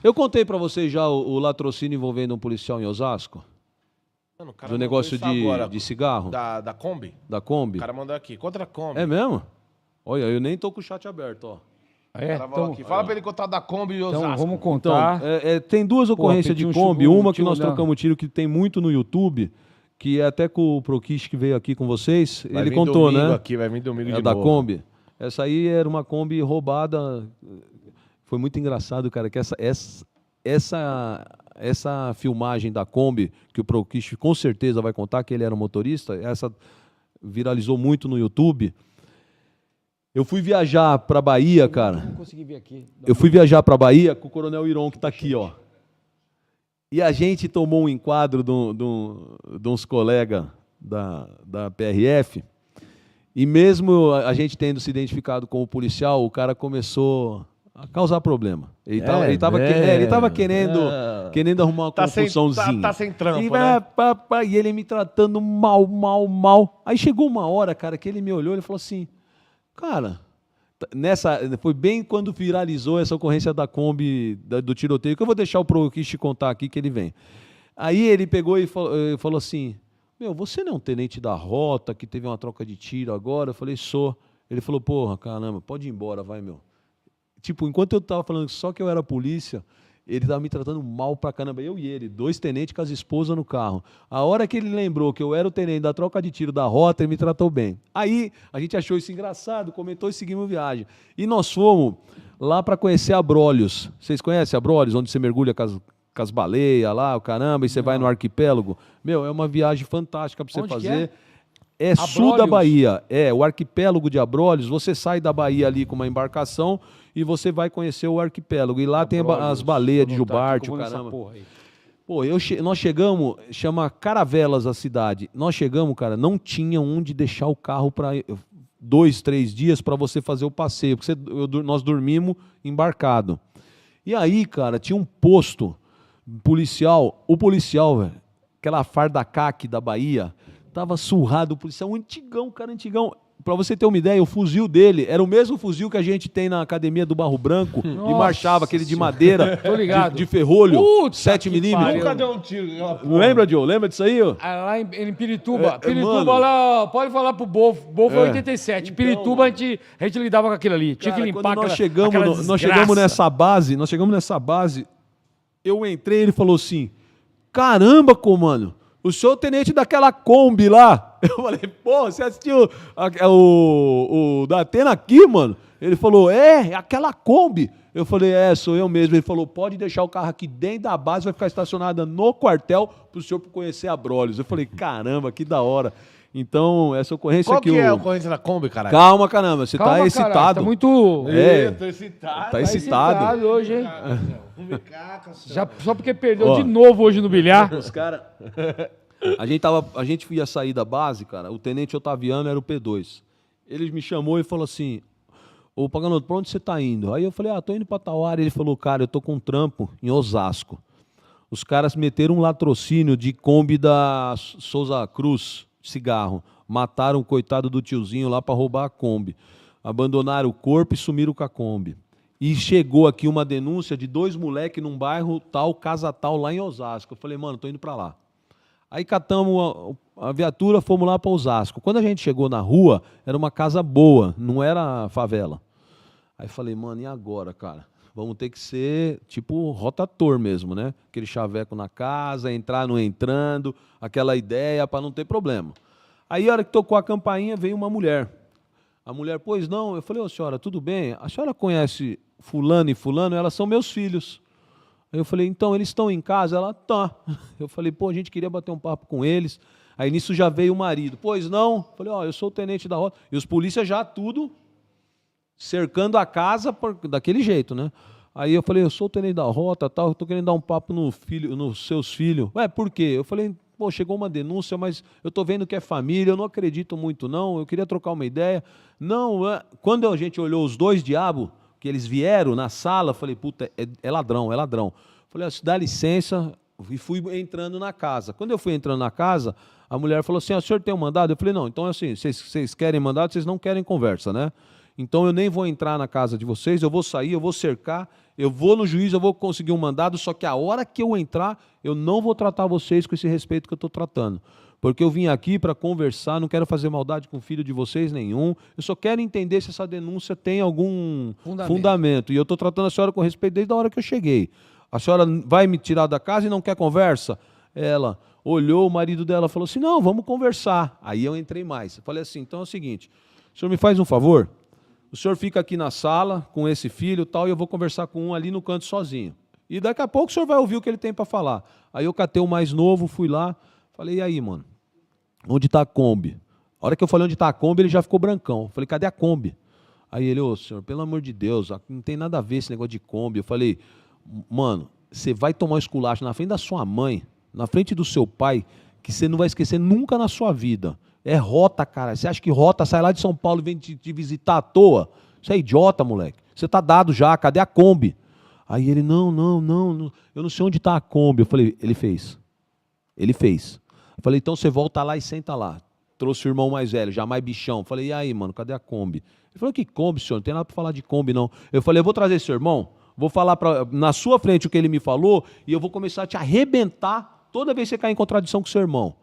Eu contei pra vocês já o latrocínio envolvendo um policial em Osasco? Mano, o cara Do mandou negócio isso agora, de cigarro? Da Kombi? Da Kombi? O cara mandou aqui. Contra a Kombi. É mesmo? Olha, eu nem tô com o chat aberto, ó. O cara falou aqui. Fala pra ele contar da Kombi e Osasco. Então, vamos Então, contar. tem duas ocorrências de pedi um Kombi. chugu, Uma que tio nós Léo. trocamos tiro, que tem muito no YouTube, que é até com o Proquish que veio aqui com vocês. Vai Ele vir contou, domingo né? Aqui, vai vir domingo É de da novo. Kombi. Essa aí era uma Kombi roubada. Foi muito engraçado, cara, que essa filmagem da Kombi, que o Proquish com certeza vai contar que ele era um motorista, essa viralizou muito no YouTube. Eu fui viajar pra Bahia, cara. Não consegui ver aqui. Eu fui viajar pra Bahia com o Coronel Iron, que tá aqui, ó. E a gente tomou um enquadro de uns colegas da PRF, e mesmo a gente tendo se identificado como policial, o cara começou a causar problema. Ele tava querendo arrumar uma confusãozinha. Tá sem trampo, E, né? e ele me tratando mal. Aí chegou uma hora, cara, que ele me olhou e falou assim, cara, foi bem quando viralizou essa ocorrência da Kombi, do tiroteio, que eu vou deixar o Proquish contar aqui que ele vem. Aí ele pegou e falou assim, meu, você não é um tenente da rota que teve uma troca de tiro agora? Eu falei, sou. Ele falou, porra, caramba, pode ir embora, vai, meu. Tipo, enquanto eu tava falando só que eu era polícia, ele tava me tratando mal pra caramba. Eu e ele, 2 tenentes com as esposas no carro. A hora que ele lembrou que eu era o tenente da troca de tiro da rota, ele me tratou bem. Aí a gente achou isso engraçado, comentou e seguimos viagem. E nós fomos lá para conhecer Abrolhos. Vocês conhecem Abrolhos, onde você mergulha com as baleias lá, o caramba, e você vai no arquipélago? Meu, é uma viagem fantástica para você Onde que fazer. É sul da Bahia. É, o arquipélago de Abrolhos. Você sai da Bahia ali com uma embarcação e você vai conhecer o arquipélago. E lá tem as baleias de Jubarte, o caramba. Pô, nós chegamos, chama Caravelas a cidade. Nós chegamos, cara, não tinha onde deixar o carro para 2, 3 dias para você fazer o passeio, porque nós dormimos embarcado. E aí, cara, tinha um posto policial, o policial, velho, aquela farda CAC da Bahia, tava surrado, o policial, antigão, cara, antigão. Pra você ter uma ideia, o fuzil dele era o mesmo fuzil que a gente tem na academia do Barro Branco e marchava, aquele de madeira, Tô ligado. de ferrolho, Puta 7mm. Nunca deu um tiro. Lembra, Joe? Lembra disso aí? Ó? Lá em Pirituba. mano. Lá, pode falar pro Bofo. Bofo é 87. Então, Pirituba a gente lidava com aquilo ali. Tinha que limpar quando nós aquela nós chegamos nessa base, eu entrei e ele falou assim, caramba, comando, o senhor é o tenente daquela Kombi lá. Eu falei, pô, você assistiu o da Atena aqui, mano? Ele falou, é aquela Kombi. Eu falei, sou eu mesmo. Ele falou, pode deixar o carro aqui dentro da base, vai ficar estacionada no quartel pro senhor conhecer Abrolhos. Eu falei, caramba, que da hora. Então, essa ocorrência Qual aqui... que é a ocorrência da Kombi, caralho? Calma, caramba, você Calma, tá excitado. Caralho, tá muito... Tô excitado. Tá excitado. hoje, hein? Já... Só porque perdeu de novo hoje no bilhar. Os caras... A gente ia sair da base, cara, o tenente Otaviano era o P2. Ele me chamou e falou assim, ô Paganoto, pra onde você tá indo? Aí eu falei, tô indo pra tal área. Ele falou, cara, eu tô com um trampo em Osasco. Os caras meteram um latrocínio de Kombi da Souza Cruz, cigarro. Mataram o coitado do tiozinho lá pra roubar a Kombi. Abandonaram o corpo e sumiram com a Kombi. E chegou aqui uma denúncia de 2 moleques num bairro tal, casa tal, lá em Osasco. Eu falei, mano, tô indo pra lá. Aí catamos a viatura, fomos lá para Osasco. Quando a gente chegou na rua, era uma casa boa, não era favela. Aí falei, mano, e agora, cara? Vamos ter que ser tipo rotator mesmo, né? Aquele chaveco na casa, entrar não entrando, aquela ideia para não ter problema. Aí a hora que tocou a campainha, veio uma mulher. A mulher, pois não? Eu falei, ô senhora, tudo bem? A senhora conhece fulano e fulano? Elas são meus filhos. Aí eu falei, então, eles estão em casa? Ela, tá. Eu falei, pô, a gente queria bater um papo com eles. Aí nisso já veio o marido. Pois não? Eu falei, eu sou o tenente da rota. E os polícias já tudo cercando a casa daquele jeito, né? Aí eu falei, eu sou o tenente da rota, tal, eu tô querendo dar um papo nos seus filhos. Ué, por quê? Eu falei, pô, chegou uma denúncia, mas eu tô vendo que é família, eu não acredito muito não, eu queria trocar uma ideia. Não, quando a gente olhou os 2 diabos, que eles vieram na sala, falei, puta, é ladrão, é ladrão. Falei, dá licença, e fui entrando na casa. Quando eu fui entrando na casa, a mulher falou assim, o senhor tem um mandado? Eu falei, não, então assim, vocês querem mandado, vocês não querem conversa, né? Então eu nem vou entrar na casa de vocês, eu vou sair, eu vou cercar, Eu vou no juiz, eu vou conseguir um mandado, só que a hora que eu entrar, eu não vou tratar vocês com esse respeito que eu estou tratando. Porque eu vim aqui para conversar, não quero fazer maldade com o filho de vocês nenhum. Eu só quero entender se essa denúncia tem algum fundamento. E eu estou tratando a senhora com respeito desde a hora que eu cheguei. A senhora vai me tirar da casa e não quer conversa? Ela olhou, o marido dela falou assim, não, vamos conversar. Aí eu entrei mais. Eu falei assim, então é o seguinte, o senhor me faz um favor? O senhor fica aqui na sala com esse filho e tal, e eu vou conversar com um ali no canto sozinho. E daqui a pouco o senhor vai ouvir o que ele tem para falar. Aí eu catei o mais novo, fui lá, falei, e aí, mano, onde está a Kombi? A hora que eu falei onde está a Kombi, ele já ficou brancão. Eu falei, cadê a Kombi? Aí ele, ô senhor, pelo amor de Deus, não tem nada a ver esse negócio de Kombi. Eu falei, mano, você vai tomar um esculacho na frente da sua mãe, na frente do seu pai, que você não vai esquecer nunca na sua vida. É rota, cara. Você acha que rota sai lá de São Paulo e vem te visitar à toa? Você é idiota, moleque. Você tá dado já, cadê a Kombi? Aí ele, não, eu não sei onde tá a Kombi. Eu falei, ele fez. Ele fez. Eu falei, então você volta lá e senta lá. Trouxe o irmão mais velho, já mais bichão. Eu falei, e aí, mano, cadê a Kombi? Ele falou, que Kombi, senhor? Não tem nada pra falar de Kombi, não. Eu falei, eu vou trazer seu irmão, vou falar na sua frente o que ele me falou e eu vou começar a te arrebentar toda vez que você cair em contradição com seu irmão.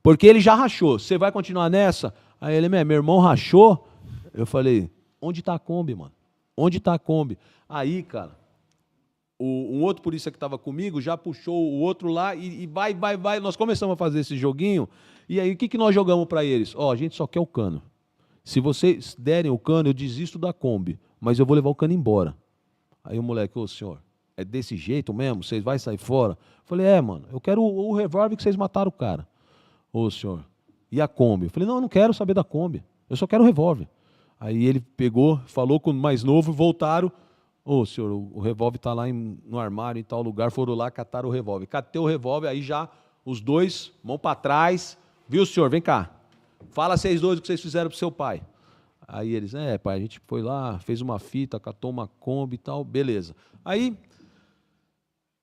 Porque ele já rachou. Você vai continuar nessa? Aí ele, meu irmão rachou? Eu falei, onde está a Kombi, mano? Onde está a Kombi? Aí, cara, um outro polícia que estava comigo já puxou o outro lá e vai. Nós começamos a fazer esse joguinho. E aí, o que nós jogamos para eles? Ó, a gente só quer o cano. Se vocês derem o cano, eu desisto da Kombi. Mas eu vou levar o cano embora. Aí o moleque, ô senhor, é desse jeito mesmo? Vocês vão sair fora? Eu falei, mano, eu quero o revólver que vocês mataram o cara. Ô, senhor, e a Kombi? Eu falei, não, eu não quero saber da Kombi, eu só quero o revólver. Aí ele pegou, falou com o mais novo, voltaram. Ô, senhor, o revólver está lá no armário, em tal lugar, foram lá, cataram o revólver. Catei o revólver, aí já os dois, mão para trás. Viu, senhor, vem cá, fala vocês dois o que vocês fizeram pro seu pai. Aí eles, pai, a gente foi lá, fez uma fita, catou uma Kombi e tal, beleza. Aí...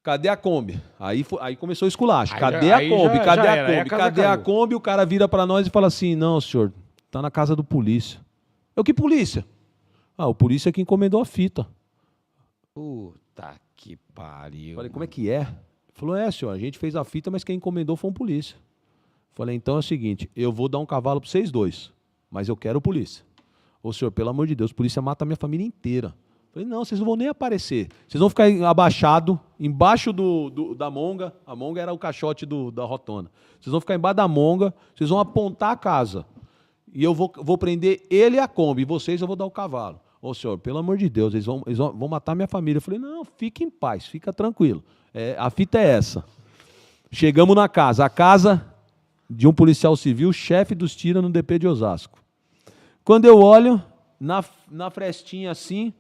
cadê a Kombi? Aí começou o esculacho. Cadê a Kombi? Cadê a Kombi? Cadê a Kombi? O cara vira para nós e fala assim, não, senhor, tá na casa do polícia. Eu, que polícia? O polícia é que encomendou a fita. Puta que pariu. Falei, como é que é? Ele falou, senhor, a gente fez a fita, mas quem encomendou foi um polícia. Falei, então é o seguinte, eu vou dar um cavalo para vocês dois, mas eu quero polícia. Ô, senhor, pelo amor de Deus, polícia mata a minha família inteira. Falei, não, vocês não vão nem aparecer. Vocês vão ficar abaixados, embaixo da monga. A monga era o caixote da rotona. Vocês vão ficar embaixo da monga, vocês vão apontar a casa. E eu vou prender ele e a Kombi. E vocês eu vou dar o cavalo. Ô, senhor, pelo amor de Deus, eles vão matar minha família. Eu falei, não, fique em paz, fica tranquilo. A fita é essa. Chegamos na casa. A casa de um policial civil, chefe dos tiras no DP de Osasco. Quando eu olho, na frestinha assim...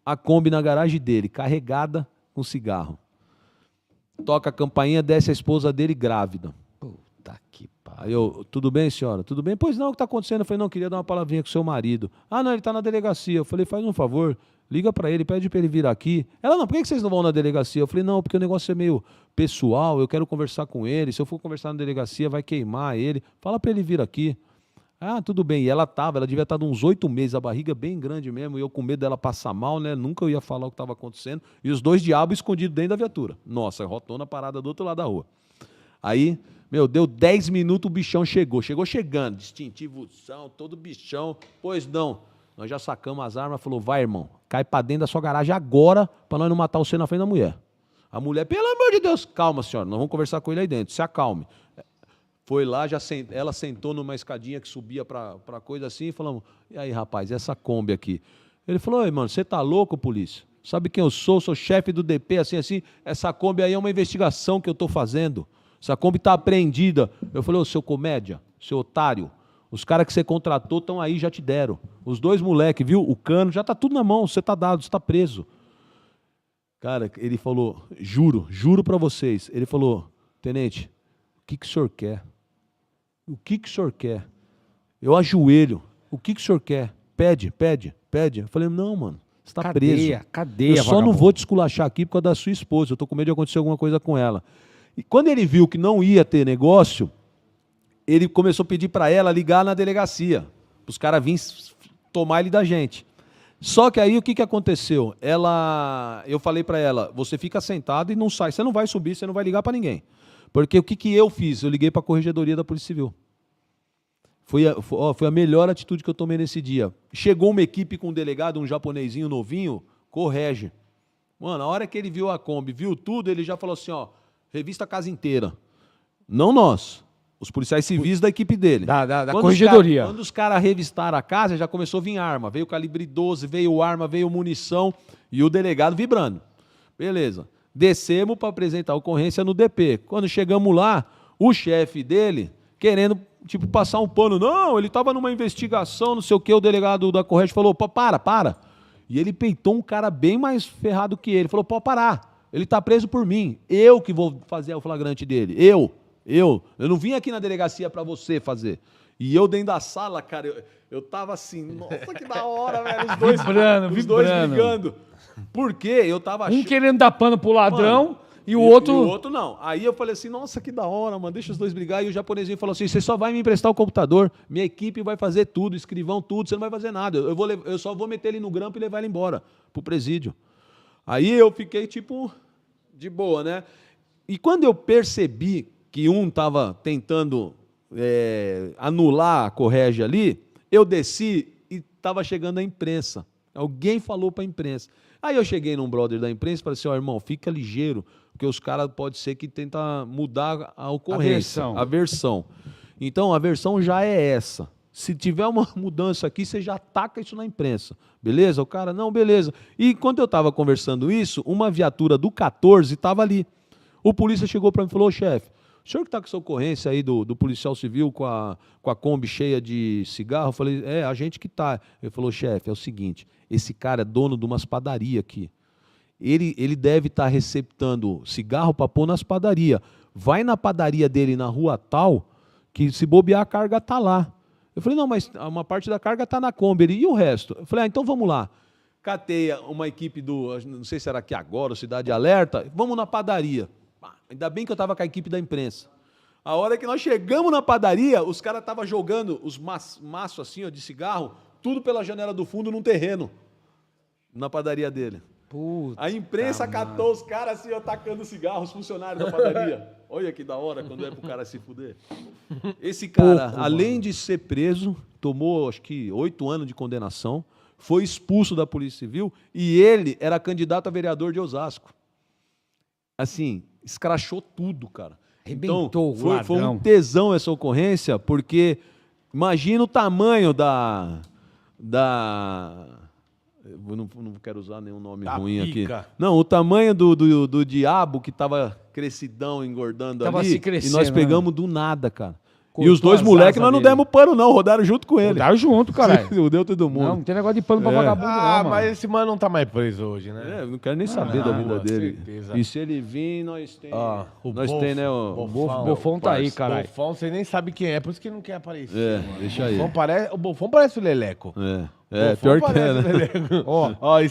a Kombi na garagem dele, carregada com cigarro. Toca a campainha, desce a esposa dele grávida. Puta que pariu. Aí eu, tudo bem, senhora? Tudo bem? Pois não, o que está acontecendo? Eu falei, não, queria dar uma palavrinha com o seu marido. Não, ele está na delegacia. Eu falei, faz um favor, liga para ele, pede para ele vir aqui. Ela, não, por que vocês não vão na delegacia? Eu falei, não, porque o negócio é meio pessoal, eu quero conversar com ele. Se eu for conversar na delegacia, vai queimar ele. Fala para ele vir aqui. Tudo bem. E ela devia estar de uns 8 meses, a barriga bem grande mesmo, e eu com medo dela passar mal, né? Nunca eu ia falar o que estava acontecendo. E os dois diabos escondidos dentro da viatura. Nossa, rotona parada do outro lado da rua. Aí, deu 10 minutos, o bichão chegou. Chegou chegando, distintivozão, todo bichão. Pois não. Nós já sacamos as armas, falou, vai, irmão, cai pra dentro da sua garagem agora, pra nós não matar você na frente da mulher. A mulher, pelo amor de Deus, calma, senhora, nós vamos conversar com ele aí dentro, se acalme. Foi lá, ela sentou numa escadinha que subia pra coisa assim, e falamos, e aí, rapaz, essa Kombi aqui? Ele falou, oi, mano, você tá louco, polícia? Sabe quem eu sou? Sou chefe do DP, assim, essa Kombi aí é uma investigação que eu tô fazendo. Essa Kombi tá apreendida. Eu falei, ô, seu comédia, seu otário, os caras que você contratou estão aí, já te deram. Os dois moleques, viu? O cano, já tá tudo na mão, você tá dado, você tá preso. Cara, ele falou, juro pra vocês. Ele falou, tenente, o que o senhor quer? O que o senhor quer? Eu ajoelho. O que o senhor quer? Pede. Eu falei, não, mano, você tá preso. Cadeia, eu só não vou te esculachar aqui por causa da sua esposa. Eu tô com medo de acontecer alguma coisa com ela. E quando ele viu que não ia ter negócio, ele começou a pedir para ela ligar na delegacia, para os caras virem tomar ele da gente. Só que aí o que aconteceu? Eu falei pra ela, você fica sentado e não sai, você não vai subir, você não vai ligar pra ninguém. Porque o que eu fiz? Eu liguei pra Corregedoria da Polícia Civil. Foi a melhor atitude que eu tomei nesse dia. Chegou uma equipe com um delegado, um japonesinho novinho, correge. Mano, a hora que ele viu a Kombi, viu tudo, ele já falou assim, ó, revista a casa inteira. Não nós, os policiais civis da equipe dele. Da Corregedoria. Quando os caras revistaram a casa, já começou a vir arma. Veio calibre 12, veio arma, veio munição e o delegado vibrando. Beleza. Descemos para apresentar a ocorrência no DP. Quando chegamos lá, o chefe dele querendo, tipo, passar um pano. Não, ele estava numa investigação, não sei o quê. O delegado da Correia falou, pô, para. E ele peitou um cara bem mais ferrado que ele. Falou, pode parar. Ele tá preso por mim. Eu que vou fazer o flagrante dele. Eu não vim aqui na delegacia para você fazer. E eu dentro da sala, cara, eu tava assim, nossa, que da hora, velho. Os dois brigando. Por quê? Eu tava... Um querendo dar pano pro ladrão, mano, e o outro... E o outro não. Aí eu falei assim, nossa, que da hora, mano, deixa os dois brigar. E o japonesinho falou assim, você só vai me emprestar o computador, minha equipe vai fazer tudo, escrivão tudo, você não vai fazer nada. Eu só vou meter ele no grampo e levar ele embora pro presídio. Aí eu fiquei, tipo, de boa, né? E quando eu percebi que um tava tentando anular a Correge ali, eu desci e tava chegando a imprensa. Alguém falou pra imprensa. Aí eu cheguei num brother da imprensa e falei assim, ó, irmão, fica ligeiro, porque os caras pode ser que tenta mudar a ocorrência. A versão. Então, a versão já é essa. Se tiver uma mudança aqui, você já taca isso na imprensa. Beleza? O cara, não, beleza. E enquanto eu estava conversando isso, uma viatura do 14 estava ali. O polícia chegou para mim e falou, chefe, o senhor que está com essa ocorrência aí do policial civil com a Kombi cheia de cigarro? Eu falei, a gente que está. Ele falou, chefe, é o seguinte, esse cara é dono de umas padarias aqui. Ele deve estar receptando cigarro para pôr nas padarias. Vai na padaria dele na rua tal, que se bobear a carga está lá. Eu falei, não, mas uma parte da carga está na Kombi. E o resto? Eu falei, então vamos lá. Catei uma equipe não sei se era aqui agora, Cidade Alerta, vamos na padaria. Ainda bem que eu estava com a equipe da imprensa. A hora que nós chegamos na padaria, os caras estavam jogando os maços assim, ó, de cigarro, tudo pela janela do fundo num terreno, na padaria dele. Puta, a imprensa catou os caras assim, ó, tacando cigarro, os funcionários da padaria. Olha que da hora quando é pro cara se fuder. Esse cara, além de ser preso, tomou acho que 8 anos de condenação, foi expulso da Polícia Civil e ele era candidato a vereador de Osasco. Assim, escrachou tudo, cara. Arrebentou então, foi um tesão essa ocorrência, porque imagina o tamanho eu não quero usar nenhum nome ruim pica. Aqui. Não, o tamanho do diabo que tava crescidão, engordando tava ali, e nós pegamos do nada, cara. E os dois moleques nós não demos pano, não. Rodaram junto com ele. Rodaram junto, caralho. Fudeu todo mundo. Não tem negócio de pano pra vagabundo, não, mano. Mas esse mano não tá mais preso hoje, né? Eu não quero nem saber da vida dele. Certeza. E se ele vir, nós tem... nós tem, né? O Bofão tá aí, caralho. Bofão, você nem sabe quem é, por isso que ele não quer aparecer. Deixa aí. O Bofão parece o Leleco. Pior que é, né? Ó,